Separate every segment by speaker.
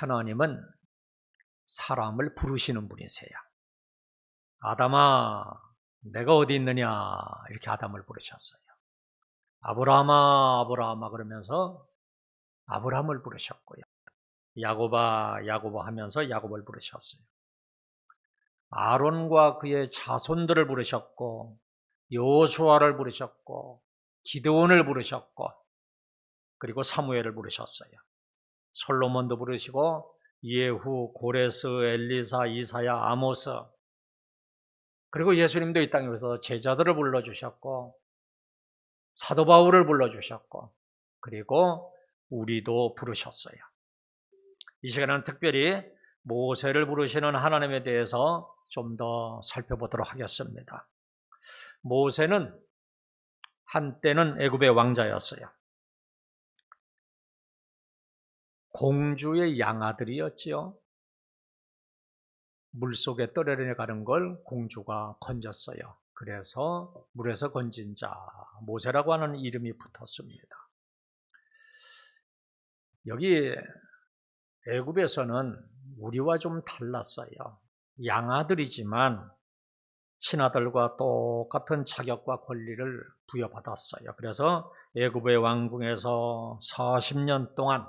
Speaker 1: 하나님은 사람을 부르시는 분이세요. 아담아, 내가 어디 있느냐? 이렇게 아담을 부르셨어요. 아브라함아, 아브라함아 그러면서 아브라함을 부르셨고요. 야곱아, 야곱아 하면서 야곱을 부르셨어요. 아론과 그의 자손들을 부르셨고, 여호수아를 부르셨고, 기드온을 부르셨고, 그리고 사무엘을 부르셨어요. 솔로몬도 부르시고 예후, 고레스, 엘리사, 이사야, 아모스, 그리고 예수님도 이 땅에 오셔서 제자들을 불러주셨고 사도 바울을 불러주셨고 그리고 우리도 부르셨어요. 이 시간에는 특별히 모세를 부르시는 하나님에 대해서 좀 더 살펴보도록 하겠습니다. 모세는 한때는 애굽의 왕자였어요. 공주의 양아들이었지요. 물속에 떠내려가는 걸 공주가 건졌어요. 그래서 물에서 건진 자, 모세라고 하는 이름이 붙었습니다. 여기 애굽에서는 우리와 좀 달랐어요. 양아들이지만 친아들과 똑같은 자격과 권리를 부여받았어요. 그래서 애굽의 왕궁에서 40년 동안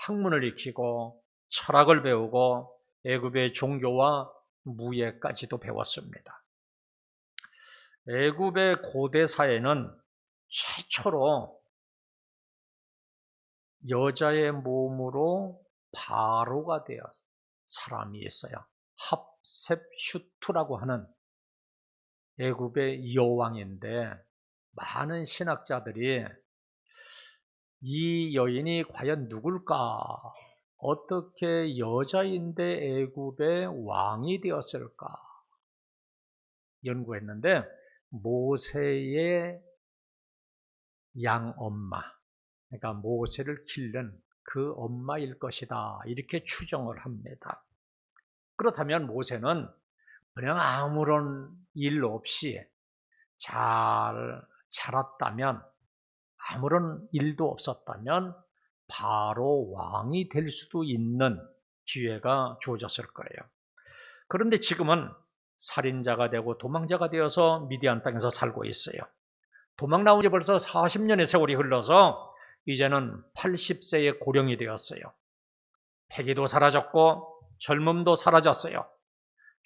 Speaker 1: 학문을 익히고 철학을 배우고 애굽의 종교와 무예까지도 배웠습니다. 애굽의 고대 사회는 최초로 여자의 몸으로 바로가 되어 사람이 있어요. 합셉슈트라고 하는 애굽의 여왕인데 많은 신학자들이 이 여인이 과연 누굴까? 어떻게 여자인데 애굽의 왕이 되었을까? 연구했는데 모세의 양엄마, 그러니까 모세를 기른 그 엄마일 것이다 이렇게 추정을 합니다. 그렇다면 모세는 그냥 아무런 일 없이 잘 자랐다면, 아무런 일도 없었다면 바로 왕이 될 수도 있는 기회가 주어졌을 거예요. 그런데 지금은 살인자가 되고 도망자가 되어서 미디안 땅에서 살고 있어요. 도망 나온 지 벌써 40년의 세월이 흘러서 이제는 80세의 고령이 되었어요. 패기도 사라졌고 젊음도 사라졌어요.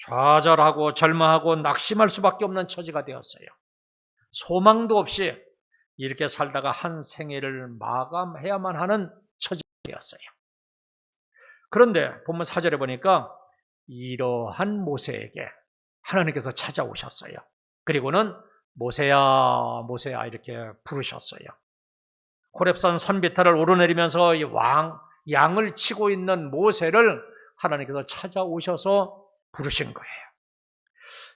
Speaker 1: 좌절하고 절망하고 낙심할 수밖에 없는 처지가 되었어요. 소망도 없이 이렇게 살다가 한 생애를 마감해야만 하는 처지가 되었어요. 그런데 본문 4절에 보니까 이러한 모세에게 하나님께서 찾아오셨어요. 그리고는 모세야, 모세야 이렇게 부르셨어요. 호렙산 산비탈을 오르내리면서 이 양을 치고 있는 모세를 하나님께서 찾아오셔서 부르신 거예요.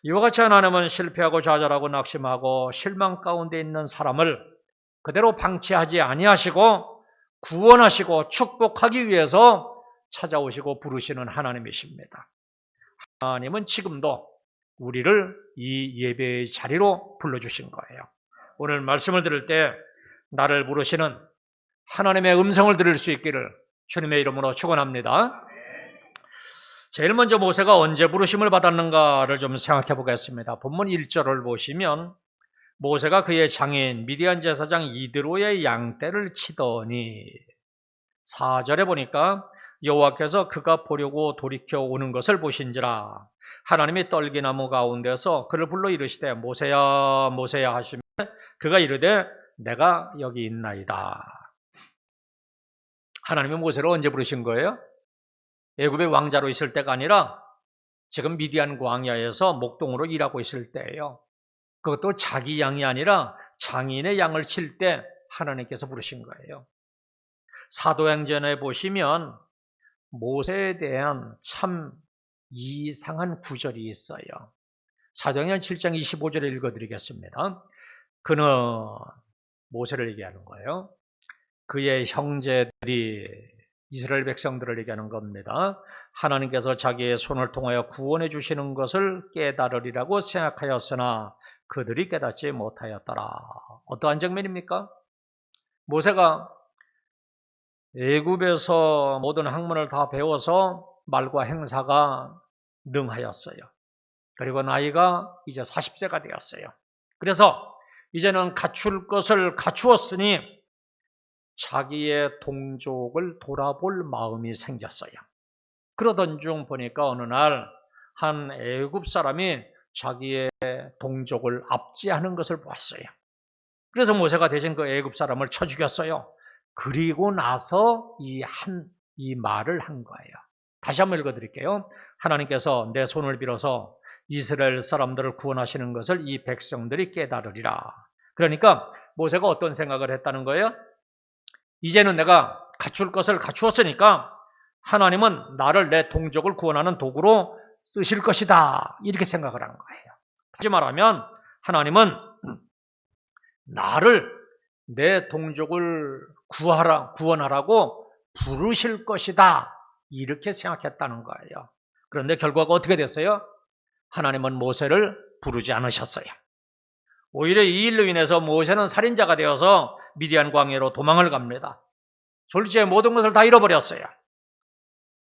Speaker 1: 이와 같이 하나님은 실패하고 좌절하고 낙심하고 실망 가운데 있는 사람을 그대로 방치하지 아니하시고 구원하시고 축복하기 위해서 찾아오시고 부르시는 하나님이십니다. 하나님은 지금도 우리를 이 예배의 자리로 불러주신 거예요. 오늘 말씀을 들을 때 나를 부르시는 하나님의 음성을 들을 수 있기를 주님의 이름으로 축원합니다. 제일 먼저 모세가 언제 부르심을 받았는가를 좀 생각해 보겠습니다. 본문 1절을 보시면 모세가 그의 장인 미디안 제사장 이드로의 양떼를 치더니 4절에 보니까 여호와께서 그가 보려고 돌이켜 오는 것을 보신지라 하나님이 떨기나무 가운데서 그를 불러 이르시되 모세야 모세야 하시면 그가 이르되 내가 여기 있나이다. 하나님이 모세를 언제 부르신 거예요? 애굽의 왕자로 있을 때가 아니라 지금 미디안 광야에서 목동으로 일하고 있을 때예요. 그것도 자기 양이 아니라 장인의 양을 칠 때 하나님께서 부르신 거예요. 사도행전에 보시면 모세에 대한 참 이상한 구절이 있어요. 사도행전 7장 25절을 읽어드리겠습니다. 그는 모세를 얘기하는 거예요. 그의 형제들이 이스라엘 백성들을 얘기하는 겁니다. 하나님께서 자기의 손을 통하여 구원해 주시는 것을 깨달으리라고 생각하였으나 그들이 깨닫지 못하였더라. 어떠한 장면입니까? 모세가 애굽에서 모든 학문을 다 배워서 말과 행사가 능하였어요. 그리고 나이가 이제 40세가 되었어요. 그래서 이제는 갖출 것을 갖추었으니 자기의 동족을 돌아볼 마음이 생겼어요. 그러던 중 보니까 어느 날 한 애굽 사람이 자기의 동족을 압제하는 것을 보았어요. 그래서 모세가 대신 그 애굽 사람을 쳐 죽였어요. 그리고 나서 이 말을 한 거예요. 다시 한번 읽어드릴게요. 하나님께서 내 손을 빌어서 이스라엘 사람들을 구원하시는 것을 이 백성들이 깨달으리라. 그러니까 모세가 어떤 생각을 했다는 거예요? 이제는 내가 갖출 것을 갖추었으니까 하나님은 나를 내 동족을 구원하는 도구로 쓰실 것이다. 이렇게 생각을 한 거예요. 다시 말하면 하나님은 나를 내 동족을 구원하라고 부르실 것이다. 이렇게 생각했다는 거예요. 그런데 결과가 어떻게 됐어요? 하나님은 모세를 부르지 않으셨어요. 오히려 이 일로 인해서 모세는 살인자가 되어서 미디안 광야로 도망을 갑니다. 졸지에 모든 것을 다 잃어버렸어요.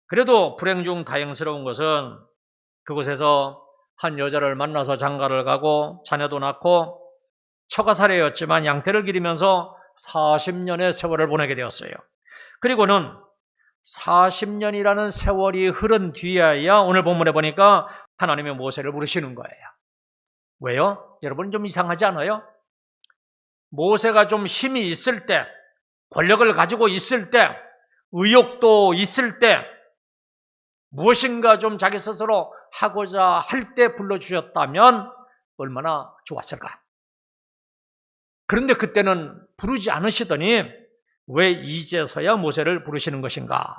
Speaker 1: 그래도 불행 중 다행스러운 것은 그곳에서 한 여자를 만나서 장가를 가고 자녀도 낳고 처가살이였지만 양떼를 기르면서 40년의 세월을 보내게 되었어요. 그리고는 40년이라는 세월이 흐른 뒤에야 오늘 본문에 보니까 하나님의 모세를 부르시는 거예요. 왜요? 여러분 좀 이상하지 않아요? 모세가 좀 힘이 있을 때, 권력을 가지고 있을 때, 의욕도 있을 때, 무엇인가 좀 자기 스스로 하고자 할 때 불러주셨다면 얼마나 좋았을까? 그런데 그때는 부르지 않으시더니 왜 이제서야 모세를 부르시는 것인가?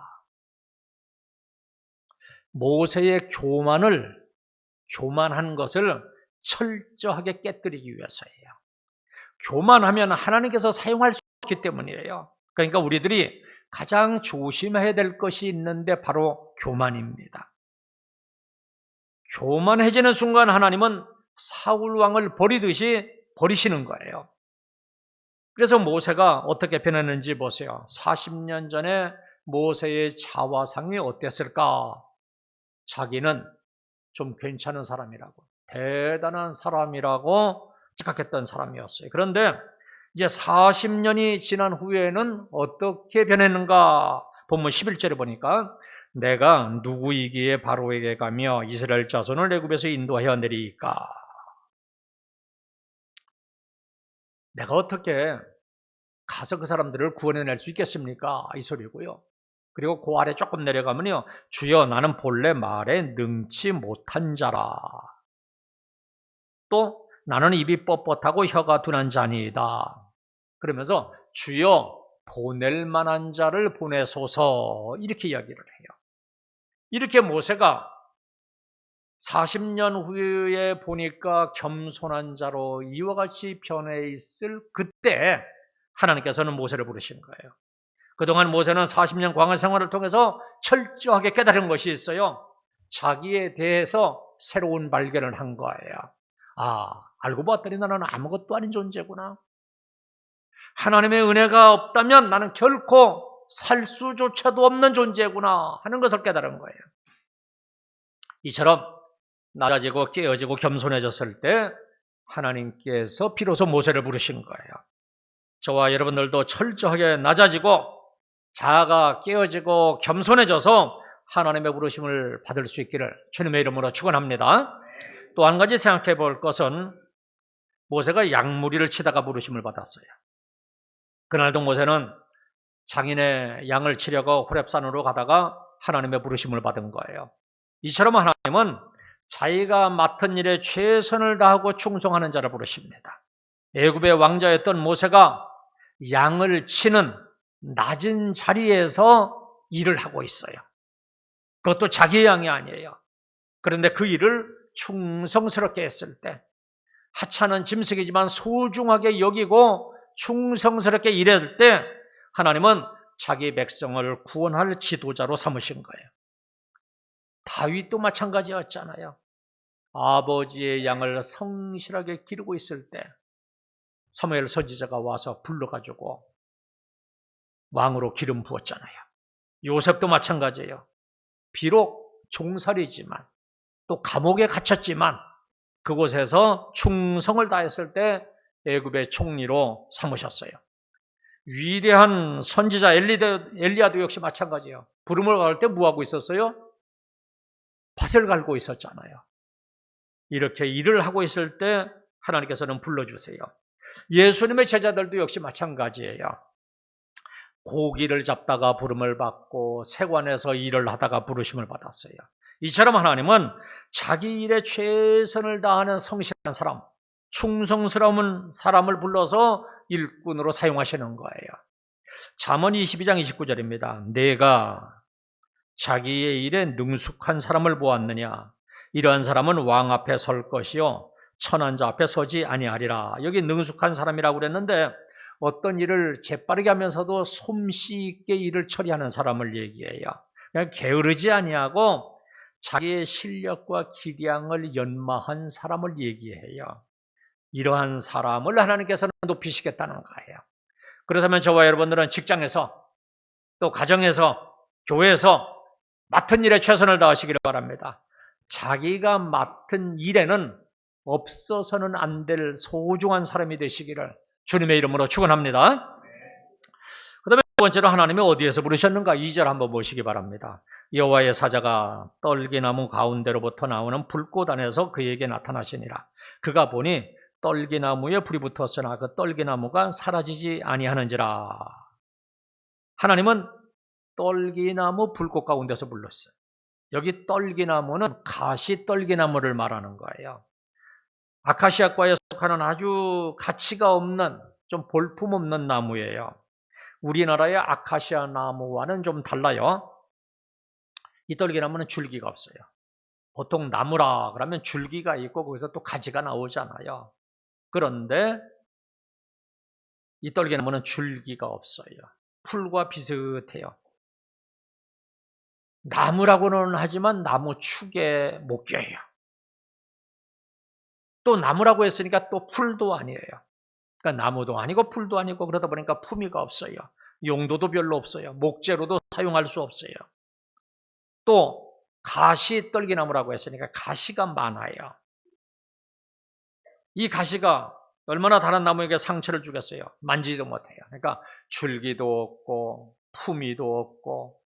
Speaker 1: 모세의 교만한 것을 철저하게 깨뜨리기 위해서예요. 교만하면 하나님께서 사용할 수 없기 때문이에요. 그러니까 우리들이 가장 조심해야 될 것이 있는데 바로 교만입니다. 교만해지는 순간 하나님은 사울 왕을 버리듯이 버리시는 거예요. 그래서 모세가 어떻게 변했는지 보세요. 40년 전에 모세의 자화상이 어땠을까? 자기는 좀 괜찮은 사람이라고, 대단한 사람이라고 착각했던 사람이었어요. 그런데 이제 40년이 지난 후에는 어떻게 변했는가? 본문 11절에 보니까 내가 누구이기에 바로에게 가며 이스라엘 자손을 애굽에서 인도하여 내리까? 내가 어떻게 가서 그 사람들을 구원해낼 수 있겠습니까? 이 소리고요. 그리고 그 아래 조금 내려가면요, 주여 나는 본래 말에 능치 못한 자라. 또 나는 입이 뻣뻣하고 혀가 둔한 자니이다. 그러면서 주여 보낼 만한 자를 보내소서, 이렇게 이야기를 해요. 이렇게 모세가 40년 후에 보니까 겸손한 자로 이와 같이 변해 있을 그때 하나님께서는 모세를 부르신 거예요. 그동안 모세는 40년 광야 생활을 통해서 철저하게 깨달은 것이 있어요. 자기에 대해서 새로운 발견을 한 거예요. 알고 봤더니 나는 아무것도 아닌 존재구나. 하나님의 은혜가 없다면 나는 결코 살 수조차도 없는 존재구나 하는 것을 깨달은 거예요. 이처럼 낮아지고 깨어지고 겸손해졌을 때 하나님께서 비로소 모세를 부르신 거예요. 저와 여러분들도 철저하게 낮아지고 자아가 깨어지고 겸손해져서 하나님의 부르심을 받을 수 있기를 주님의 이름으로 축원합니다. 또 한 가지 생각해 볼 것은 모세가 양무리를 치다가 부르심을 받았어요. 그날도 모세는 장인의 양을 치려고 호렙산으로 가다가 하나님의 부르심을 받은 거예요. 이처럼 하나님은 자기가 맡은 일에 최선을 다하고 충성하는 자를 부르십니다. 애굽의 왕자였던 모세가 양을 치는 낮은 자리에서 일을 하고 있어요. 그것도 자기의 양이 아니에요. 그런데 그 일을 충성스럽게 했을 때, 하찮은 짐승이지만 소중하게 여기고 충성스럽게 일했을 때 하나님은 자기 백성을 구원할 지도자로 삼으신 거예요. 다윗도 마찬가지였잖아요. 아버지의 양을 성실하게 기르고 있을 때 사무엘 선지자가 와서 불러가지고 왕으로 기름 부었잖아요. 요셉도 마찬가지예요. 비록 종살이지만 또 감옥에 갇혔지만 그곳에서 충성을 다했을 때 애굽의 총리로 삼으셨어요. 위대한 선지자 엘리야도 역시 마찬가지예요. 부름을 받을 때 뭐하고 있었어요? 밭을 갈고 있었잖아요. 이렇게 일을 하고 있을 때 하나님께서는 불러주세요. 예수님의 제자들도 역시 마찬가지예요. 고기를 잡다가 부름을 받고 세관에서 일을 하다가 부르심을 받았어요. 이처럼 하나님은 자기 일에 최선을 다하는 성실한 사람, 충성스러운 사람을 불러서 일꾼으로 사용하시는 거예요. 잠언 22장 29절입니다. 내가 자기의 일에 능숙한 사람을 보았느냐? 이러한 사람은 왕 앞에 설 것이요 천한 자 앞에 서지 아니하리라. 여기 능숙한 사람이라고 그랬는데 어떤 일을 재빠르게 하면서도 솜씨 있게 일을 처리하는 사람을 얘기해요. 그냥 게으르지 아니하고 자기의 실력과 기량을 연마한 사람을 얘기해요. 이러한 사람을 하나님께서는 높이시겠다는 거예요. 그렇다면 저와 여러분들은 직장에서 또 가정에서 교회에서 맡은 일에 최선을 다하시기를 바랍니다. 자기가 맡은 일에는 없어서는 안 될 소중한 사람이 되시기를 주님의 이름으로 축원합니다. 그 다음에 두 번째로 하나님이 어디에서 부르셨는가? 2절 한번 보시기 바랍니다. 여호와의 사자가 떨기나무 가운데로부터 나오는 불꽃 안에서 그에게 나타나시니라. 그가 보니 떨기나무에 불이 붙었으나 그 떨기나무가 사라지지 아니하는지라. 하나님은 떨기나무 불꽃 가운데서 불렀어요. 여기 떨기나무는 가시떨기나무를 말하는 거예요. 아카시아과에 속하는 아주 가치가 없는 좀 볼품없는 나무예요. 우리나라의 아카시아 나무와는 좀 달라요. 이 떨기나무는 줄기가 없어요. 보통 나무라 그러면 줄기가 있고 거기서 또 가지가 나오잖아요. 그런데 이 떨기나무는 줄기가 없어요. 풀과 비슷해요. 나무라고는 하지만 나무 축에 못 껴요. 또 나무라고 했으니까 또 풀도 아니에요. 그러니까 나무도 아니고 풀도 아니고 그러다 보니까 품위가 없어요. 용도도 별로 없어요. 목재로도 사용할 수 없어요. 또 가시 떨기나무라고 했으니까 가시가 많아요. 이 가시가 얼마나 다른 나무에게 상처를 주겠어요. 만지지도 못해요. 그러니까 줄기도 없고 품위도 없고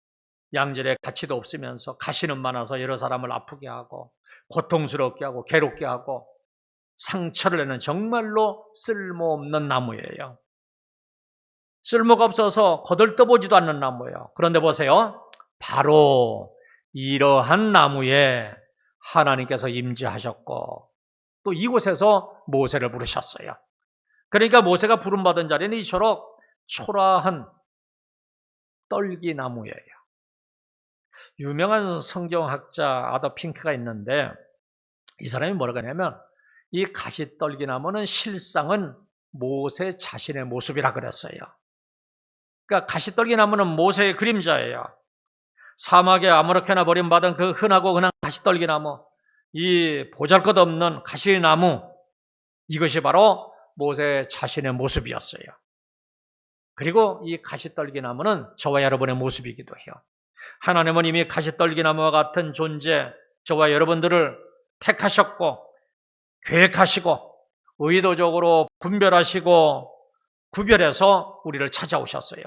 Speaker 1: 양질의 가치도 없으면서 가시는 많아서 여러 사람을 아프게 하고 고통스럽게 하고 괴롭게 하고 상처를 내는 정말로 쓸모없는 나무예요. 쓸모가 없어서 거들떠보지도 않는 나무예요. 그런데 보세요. 바로 이러한 나무에 하나님께서 임재하셨고 또 이곳에서 모세를 부르셨어요. 그러니까 모세가 부름받은 자리는 이처럼 초라한 떨기나무예요. 유명한 성경학자 아더 핑크가 있는데 이 사람이 뭐라고 하냐면 이 가시떨기나무는 실상은 모세 자신의 모습이라 그랬어요. 그러니까 가시떨기나무는 모세의 그림자예요. 사막에 아무렇게나 버림받은 그 흔하고 흔한 가시떨기나무, 이 보잘것없는 가시나무, 이것이 바로 모세 자신의 모습이었어요. 그리고 이 가시떨기나무는 저와 여러분의 모습이기도 해요. 하나님은 이미 가시떨기나무와 같은 존재, 저와 여러분들을 택하셨고 계획하시고 의도적으로 분별하시고 구별해서 우리를 찾아오셨어요.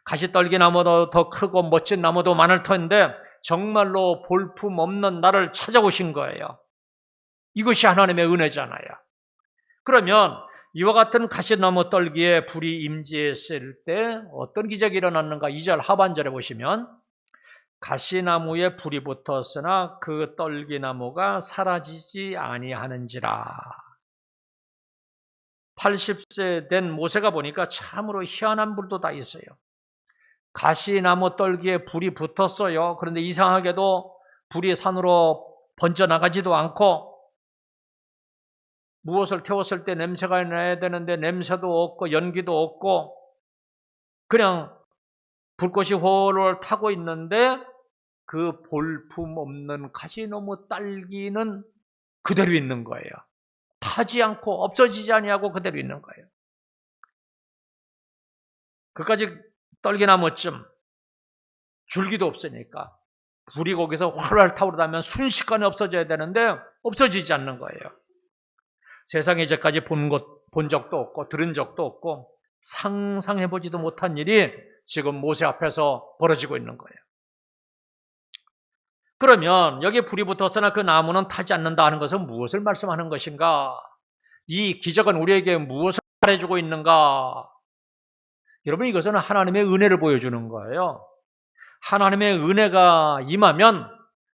Speaker 1: 가시떨기나무도 더 크고 멋진 나무도 많을 텐데 정말로 볼품없는 나를 찾아오신 거예요. 이것이 하나님의 은혜잖아요. 그러면 이와 같은 가시나무 떨기에 불이 임재했을 때 어떤 기적이 일어났는가? 2절 하반절에 보시면 가시나무에 불이 붙었으나 그 떨기나무가 사라지지 아니하는지라. 80세 된 모세가 보니까 참으로 희한한 불도 다 있어요. 가시나무 떨기에 불이 붙었어요. 그런데 이상하게도 불이 산으로 번져나가지도 않고 무엇을 태웠을 때 냄새가 나야 되는데 냄새도 없고 연기도 없고 그냥 불꽃이 홀홀 타고 있는데 그 볼품없는 가시나무 딸기는 그대로 있는 거예요. 타지 않고 없어지지 아니하고 그대로 있는 거예요. 그까지 떨기나무쯤 줄기도 없으니까 불이 거기서 활활 타오르다면 순식간에 없어져야 되는데 없어지지 않는 거예요. 세상에 이제까지 본 적도 없고 들은 적도 없고 상상해보지도 못한 일이 지금 모세 앞에서 벌어지고 있는 거예요. 그러면 여기에 불이 붙었으나 그 나무는 타지 않는다 하는 것은 무엇을 말씀하는 것인가? 이 기적은 우리에게 무엇을 말해주고 있는가? 여러분, 이것은 하나님의 은혜를 보여주는 거예요. 하나님의 은혜가 임하면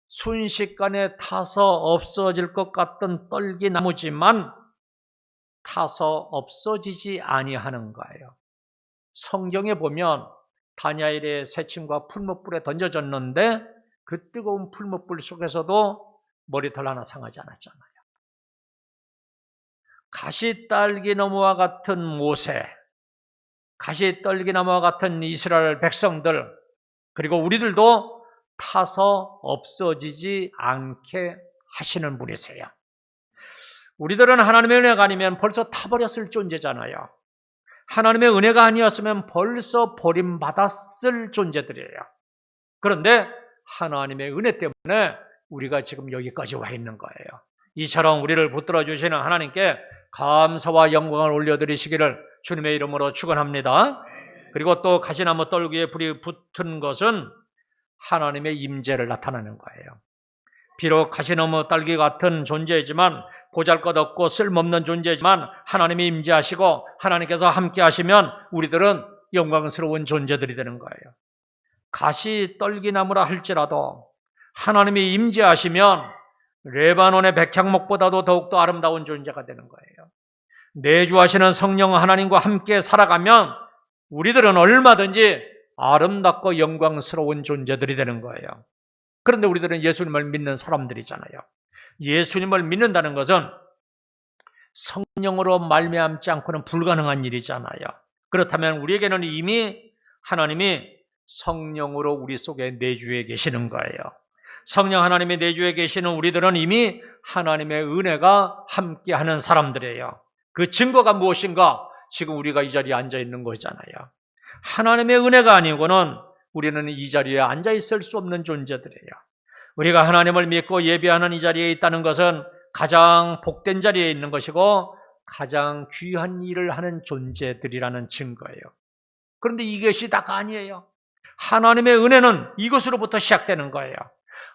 Speaker 1: 순식간에 타서 없어질 것 같던 떨기나무지만 타서 없어지지 아니하는 거예요. 성경에 보면 다니엘의 새침과 풀무불에 던져졌는데 그 뜨거운 풀무불 속에서도 머리털 하나 상하지 않았잖아요. 가시떨기나무와 같은 모세, 가시떨기나무와 같은 이스라엘 백성들, 그리고 우리들도 타서 없어지지 않게 하시는 분이세요. 우리들은 하나님의 은혜가 아니면 벌써 타버렸을 존재잖아요. 하나님의 은혜가 아니었으면 벌써 버림받았을 존재들이에요. 그런데 하나님의 은혜 때문에 우리가 지금 여기까지 와 있는 거예요. 이처럼 우리를 붙들어 주시는 하나님께 감사와 영광을 올려드리시기를 주님의 이름으로 축원합니다. 그리고 또 가시나무 떨기에 불이 붙은 것은 하나님의 임재를 나타내는 거예요. 비록 가시나무 떨기 같은 존재이지만, 보잘것없고 쓸모없는 존재지만 하나님이 임재하시고 하나님께서 함께 하시면 우리들은 영광스러운 존재들이 되는 거예요. 가시떨기나무라 할지라도 하나님이 임재하시면 레바논의 백향목보다도 더욱더 아름다운 존재가 되는 거예요. 내주하시는 성령 하나님과 함께 살아가면 우리들은 얼마든지 아름답고 영광스러운 존재들이 되는 거예요. 그런데 우리들은 예수님을 믿는 사람들이잖아요. 예수님을 믿는다는 것은 성령으로 말미암지 않고는 불가능한 일이잖아요. 그렇다면 우리에게는 이미 하나님이 성령으로 우리 속에 내주해 계시는 거예요. 성령 하나님이 내주해 계시는 우리들은 이미 하나님의 은혜가 함께하는 사람들이에요. 그 증거가 무엇인가? 지금 우리가 이 자리에 앉아 있는 거잖아요. 하나님의 은혜가 아니고는 우리는 이 자리에 앉아 있을 수 없는 존재들이에요. 우리가 하나님을 믿고 예배하는 이 자리에 있다는 것은 가장 복된 자리에 있는 것이고 가장 귀한 일을 하는 존재들이라는 증거예요. 그런데 이것이 다가 아니에요. 하나님의 은혜는 이것으로부터 시작되는 거예요.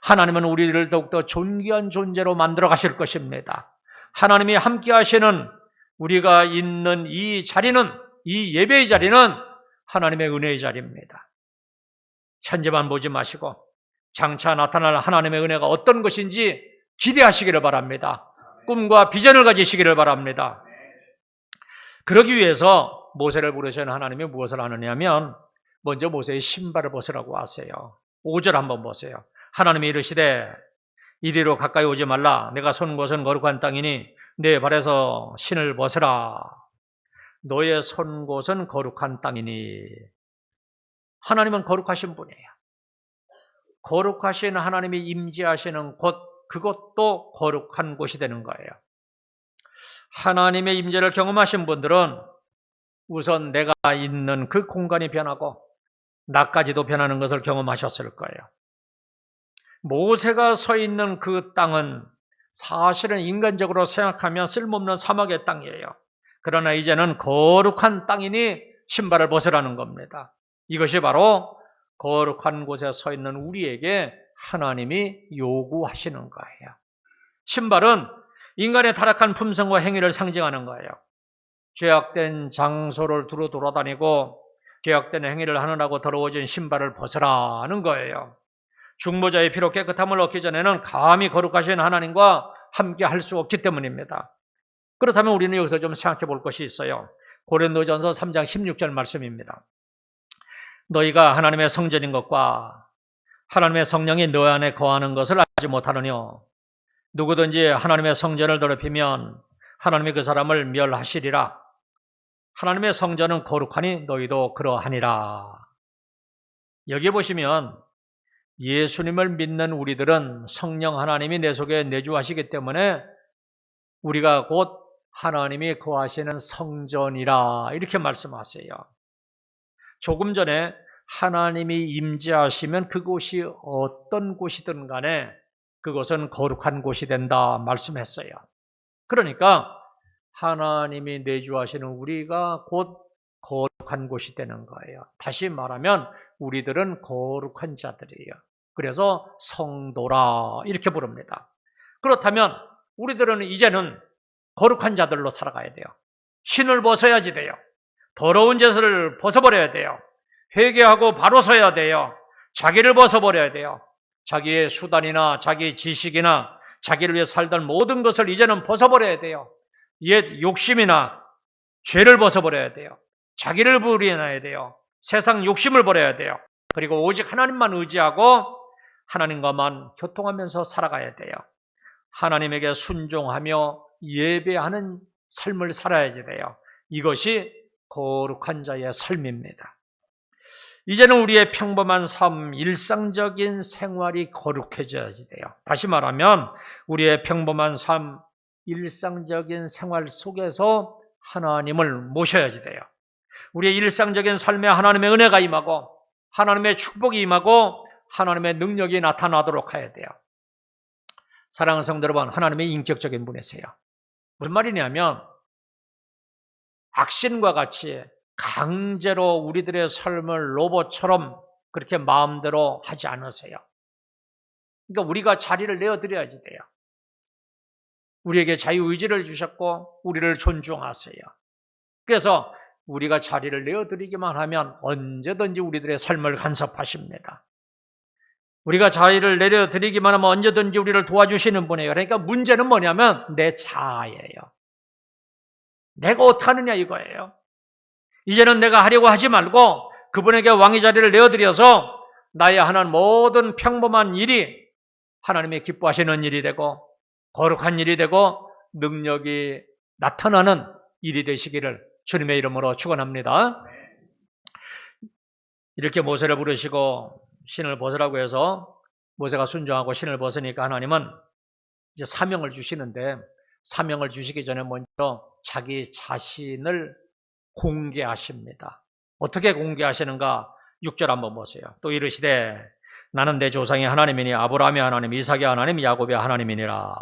Speaker 1: 하나님은 우리를 더욱더 존귀한 존재로 만들어 가실 것입니다. 하나님이 함께 하시는 우리가 있는 이 자리는, 이 예배의 자리는 하나님의 은혜의 자리입니다. 현재만 보지 마시고 장차 나타날 하나님의 은혜가 어떤 것인지 기대하시기를 바랍니다. 꿈과 비전을 가지시기를 바랍니다. 그러기 위해서 모세를 부르신 하나님이 무엇을 하느냐면 먼저 모세의 신발을 벗으라고 하세요. 5절 한번 보세요. 하나님이 이르시되 이리로 가까이 오지 말라. 내가 선 곳은 거룩한 땅이니 내 발에서 신을 벗으라. 너의 선 곳은 거룩한 땅이니. 하나님은 거룩하신 분이에요. 거룩하신 하나님이 임재하시는 곳, 그것도 거룩한 곳이 되는 거예요. 하나님의 임재를 경험하신 분들은 우선 내가 있는 그 공간이 변하고 나까지도 변하는 것을 경험하셨을 거예요. 모세가 서 있는 그 땅은 사실은 인간적으로 생각하면 쓸모없는 사막의 땅이에요. 그러나 이제는 거룩한 땅이니 신발을 벗으라는 겁니다. 이것이 바로 거룩한 곳에 서 있는 우리에게 하나님이 요구하시는 거예요. 신발은 인간의 타락한 품성과 행위를 상징하는 거예요. 죄악된 장소를 두루 돌아다니고 죄악된 행위를 하느라고 더러워진 신발을 벗으라는 거예요. 중보자의 피로 깨끗함을 얻기 전에는 감히 거룩하신 하나님과 함께 할 수 없기 때문입니다. 그렇다면 우리는 여기서 좀 생각해 볼 것이 있어요. 고린도전서 3장 16절 말씀입니다. 너희가 하나님의 성전인 것과 하나님의 성령이 너 안에 거하는 것을 알지 못하느뇨. 누구든지 하나님의 성전을 더럽히면 하나님이 그 사람을 멸하시리라. 하나님의 성전은 거룩하니 너희도 그러하니라. 여기 보시면 예수님을 믿는 우리들은 성령 하나님이 내 속에 내주하시기 때문에 우리가 곧 하나님이 거하시는 성전이라 이렇게 말씀하세요. 조금 전에 하나님이 임재하시면 그곳이 어떤 곳이든 간에 그것은 거룩한 곳이 된다 말씀했어요. 그러니까 하나님이 내주하시는 우리가 곧 거룩한 곳이 되는 거예요. 다시 말하면 우리들은 거룩한 자들이에요. 그래서 성도라 이렇게 부릅니다. 그렇다면 우리들은 이제는 거룩한 자들로 살아가야 돼요. 신을 벗어야지 돼요. 더러운 죄를 벗어버려야 돼요. 회개하고 바로 서야 돼요. 자기를 벗어버려야 돼요. 자기의 수단이나 자기의 지식이나 자기를 위해 살던 모든 것을 이제는 벗어버려야 돼요. 옛 욕심이나 죄를 벗어버려야 돼요. 자기를 부인해야 돼요. 세상 욕심을 버려야 돼요. 그리고 오직 하나님만 의지하고 하나님과만 교통하면서 살아가야 돼요. 하나님에게 순종하며 예배하는 삶을 살아야지 돼요. 이것이 거룩한 자의 삶입니다. 이제는 우리의 평범한 삶, 일상적인 생활이 거룩해져야지 돼요. 다시 말하면 우리의 평범한 삶, 일상적인 생활 속에서 하나님을 모셔야지 돼요. 우리의 일상적인 삶에 하나님의 은혜가 임하고 하나님의 축복이 임하고 하나님의 능력이 나타나도록 해야 돼요. 사랑하는 성도 여러분, 하나님의 인격적인 분이세요. 무슨 말이냐면 악신과 같이 강제로 우리들의 삶을 로봇처럼 그렇게 마음대로 하지 않으세요. 그러니까 우리가 자리를 내어드려야지 돼요. 우리에게 자유의지를 주셨고 우리를 존중하세요. 그래서 우리가 자리를 내어드리기만 하면 언제든지 우리들의 삶을 간섭하십니다. 우리가 자리를 내려드리기만 하면 언제든지 우리를 도와주시는 분이에요. 그러니까 문제는 뭐냐면 내 자아예요. 내가 어떡하느냐 이거예요. 이제는 내가 하려고 하지 말고 그분에게 왕의 자리를 내어드려서 나의 하는 모든 평범한 일이 하나님의 기뻐하시는 일이 되고 거룩한 일이 되고 능력이 나타나는 일이 되시기를 주님의 이름으로 축원합니다. 이렇게 모세를 부르시고 신을 벗으라고 해서 모세가 순종하고 신을 벗으니까 하나님은 이제 사명을 주시는데 사명을 주시기 전에 먼저 자기 자신을 공개하십니다. 어떻게 공개하시는가? 6절 한번 보세요. 또 이르시되 나는 내 조상의 하나님이니 아브라함의 하나님, 이삭의 하나님, 야곱의 하나님이니라.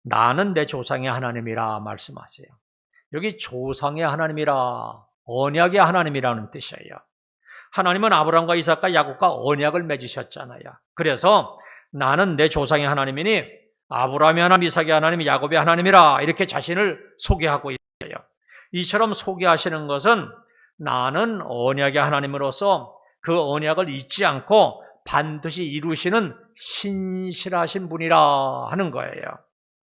Speaker 1: 나는 내 조상의 하나님이라 말씀하세요. 여기 조상의 하나님이라 언약의 하나님이라는 뜻이에요. 하나님은 아브라함과 이삭과 야곱과 언약을 맺으셨잖아요. 그래서 나는 내 조상의 하나님이니 아브라함의 하나님, 이삭의 하나님, 야곱의 하나님이라 이렇게 자신을 소개하고 있어요. 이처럼 소개하시는 것은 나는 언약의 하나님으로서 그 언약을 잊지 않고 반드시 이루시는 신실하신 분이라 하는 거예요.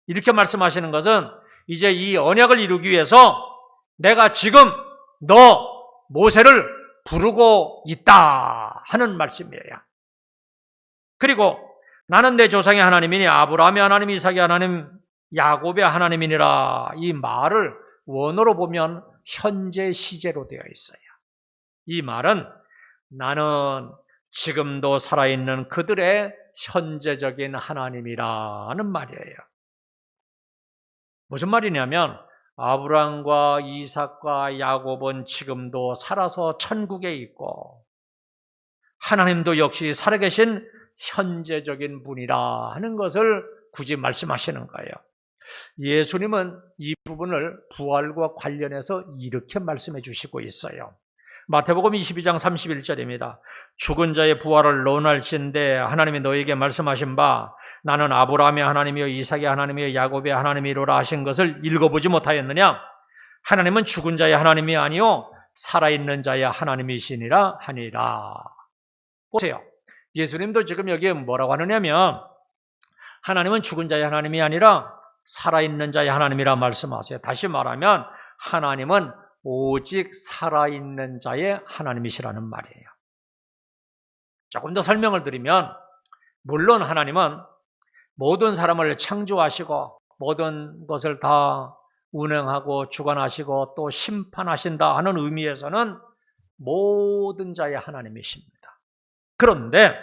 Speaker 1: 이렇게 말씀하시는 것은 이제 이 언약을 이루기 위해서 내가 지금 너 모세를 부르고 있다 하는 말씀이에요. 그리고 나는 내 조상의 하나님이니 아브라함의 하나님, 이삭의 하나님, 야곱의 하나님이니라. 이 말을 원어로 보면 현재 시제로 되어 있어요. 이 말은 나는 지금도 살아있는 그들의 현재적인 하나님이라는 말이에요. 무슨 말이냐면 아브라함과 이삭과 야곱은 지금도 살아서 천국에 있고 하나님도 역시 살아계신 현재적인 분이라 하는 것을 굳이 말씀하시는 거예요. 예수님은 이 부분을 부활과 관련해서 이렇게 말씀해 주시고 있어요. 마태복음 22장 31절입니다. 죽은 자의 부활을 논할진대 하나님이 너에게 말씀하신 바 나는 아브라함의 하나님이요 이삭의 하나님이요 야곱의 하나님이로라 하신 것을 읽어보지 못하였느냐? 하나님은 죽은 자의 하나님이 아니요 살아있는 자의 하나님이시니라 하니라. 보세요. 예수님도 지금 여기에 뭐라고 하느냐면 하나님은 죽은 자의 하나님이 아니라 살아있는 자의 하나님이라 말씀하세요. 다시 말하면 하나님은 오직 살아있는 자의 하나님이시라는 말이에요. 조금 더 설명을 드리면 물론 하나님은 모든 사람을 창조하시고 모든 것을 다 운행하고 주관하시고 또 심판하신다 하는 의미에서는 모든 자의 하나님이십니다. 그런데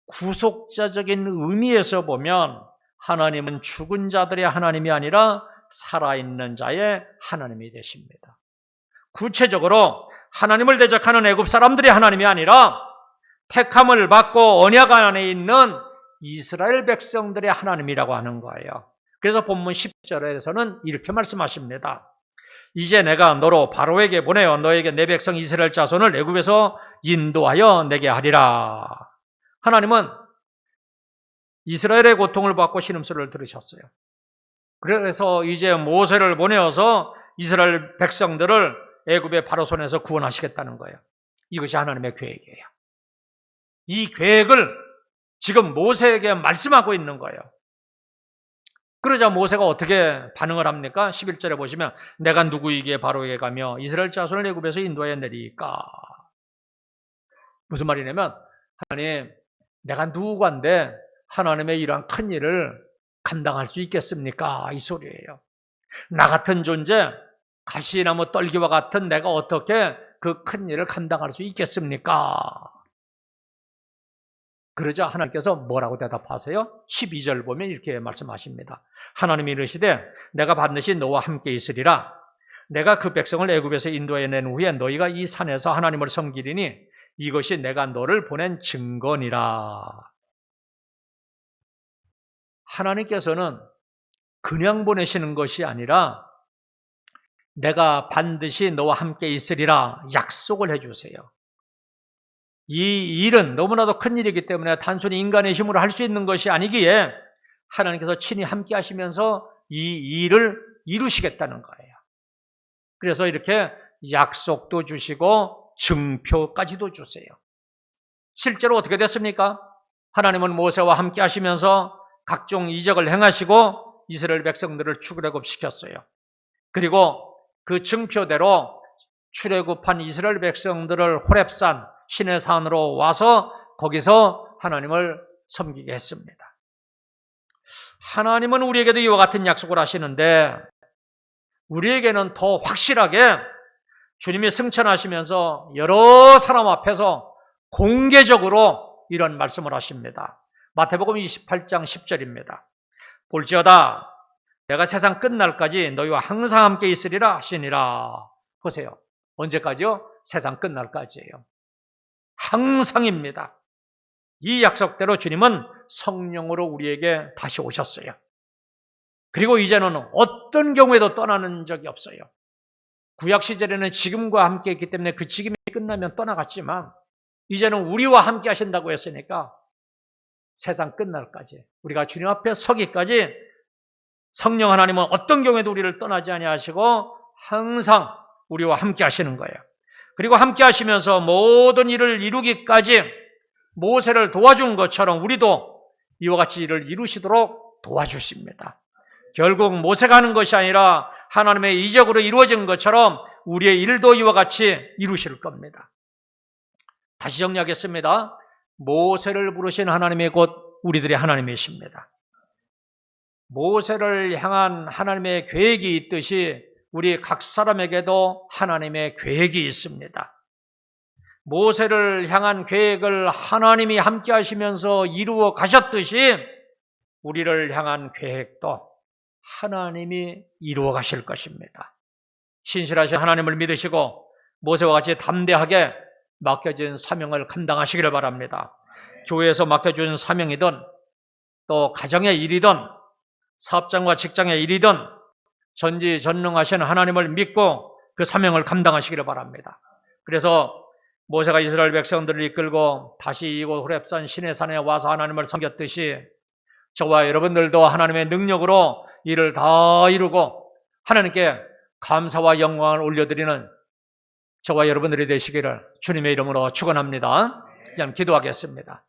Speaker 1: 구속자적인 의미에서 보면 하나님은 죽은 자들의 하나님이 아니라 살아있는 자의 하나님이 되십니다. 구체적으로 하나님을 대적하는 애굽 사람들이 하나님이 아니라 택함을 받고 언약 안에 있는 이스라엘 백성들의 하나님이라고 하는 거예요. 그래서 본문 10절에서는 이렇게 말씀하십니다. 이제 내가 너로 바로에게 보내어 너에게 내 백성 이스라엘 자손을 애굽에서 인도하여 내게 하리라. 하나님은 이스라엘의 고통을 받고 신음소리를 들으셨어요. 그래서 이제 모세를 보내어서 이스라엘 백성들을 애굽의 바로 손에서 구원하시겠다는 거예요. 이것이 하나님의 계획이에요. 이 계획을 지금 모세에게 말씀하고 있는 거예요. 그러자 모세가 어떻게 반응을 합니까? 11절에 보시면 내가 누구이기에 바로에게 가며 이스라엘 자손을 애굽에서 인도하여 내리까. 무슨 말이냐면 하나님, 내가 누구간데 하나님의 이러한 큰 일을 감당할 수 있겠습니까? 이 소리예요. 나 같은 존재, 가시나무 떨기와 같은 내가 어떻게 그 큰 일을 감당할 수 있겠습니까? 그러자 하나님께서 뭐라고 대답하세요? 12절 보면 이렇게 말씀하십니다. 하나님이 이르시되 내가 반드시 너와 함께 있으리라. 내가 그 백성을 애굽에서 인도해 낸 후에 너희가 이 산에서 하나님을 섬기리니 이것이 내가 너를 보낸 증거니라. 하나님께서는 그냥 보내시는 것이 아니라 내가 반드시 너와 함께 있으리라 약속을 해주세요. 이 일은 너무나도 큰 일이기 때문에 단순히 인간의 힘으로 할 수 있는 것이 아니기에 하나님께서 친히 함께 하시면서 이 일을 이루시겠다는 거예요. 그래서 이렇게 약속도 주시고 증표까지도 주세요. 실제로 어떻게 됐습니까? 하나님은 모세와 함께 하시면서 각종 이적을 행하시고 이스라엘 백성들을 출애굽시켰어요. 그리고 그 증표대로 출애굽한 이스라엘 백성들을 호렙산 신의 산으로 와서 거기서 하나님을 섬기게 했습니다. 하나님은 우리에게도 이와 같은 약속을 하시는데 우리에게는 더 확실하게 주님이 승천하시면서 여러 사람 앞에서 공개적으로 이런 말씀을 하십니다. 마태복음 28장 10절입니다. 볼지어다 내가 세상 끝날까지 너희와 항상 함께 있으리라 하시니라. 보세요. 언제까지요? 세상 끝날까지예요. 항상입니다. 이 약속대로 주님은 성령으로 우리에게 다시 오셨어요. 그리고 이제는 어떤 경우에도 떠나는 적이 없어요. 구약 시절에는 지금과 함께 했기 때문에 그 지금이 끝나면 떠나갔지만 이제는 우리와 함께 하신다고 했으니까 세상 끝날까지 우리가 주님 앞에 서기까지 성령 하나님은 어떤 경우에도 우리를 떠나지 아니하시고 항상 우리와 함께 하시는 거예요. 그리고 함께 하시면서 모든 일을 이루기까지 모세를 도와준 것처럼 우리도 이와 같이 일을 이루시도록 도와주십니다. 결국 모세가 하는 것이 아니라 하나님의 이적으로 이루어진 것처럼 우리의 일도 이와 같이 이루실 겁니다. 다시 정리하겠습니다. 모세를 부르신 하나님의 곧 우리들의 하나님이십니다. 모세를 향한 하나님의 계획이 있듯이 우리 각 사람에게도 하나님의 계획이 있습니다. 모세를 향한 계획을 하나님이 함께 하시면서 이루어 가셨듯이 우리를 향한 계획도 하나님이 이루어 가실 것입니다. 신실하신 하나님을 믿으시고 모세와 같이 담대하게 맡겨진 사명을 감당하시기를 바랍니다. 교회에서 맡겨준 사명이든 또 가정의 일이든 사업장과 직장의 일이든 전지전능하신 하나님을 믿고 그 사명을 감당하시기를 바랍니다. 그래서 모세가 이스라엘 백성들을 이끌고 다시 이곳 호렙산 시내산에 와서 하나님을 섬겼듯이 저와 여러분들도 하나님의 능력으로 일을 다 이루고 하나님께 감사와 영광을 올려드리는 저와 여러분들이 되시기를 주님의 이름으로 축원합니다. 이제 기도하겠습니다.